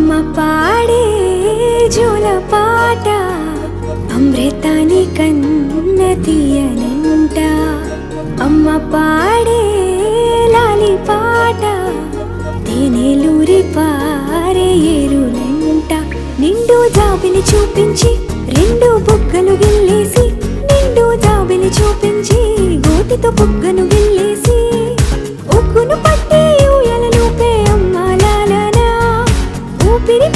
అమ్మ పాడే జోల పాట అమృతాని కన్న తీయనంట. అమ్మ పాడే లాలి పాట తేనెలూరి పారే ఏరులంట. నిండు జాబిలి చూపించి రెండు బుగ్గలు గిల్లేసి, నిండు జాబిలి చూపించి గోటితో బుగ్గను గిల్లేసి, ఉగ్గును పట్టి ఊయలలోపే అమ్మ లాలనా ఊపిరి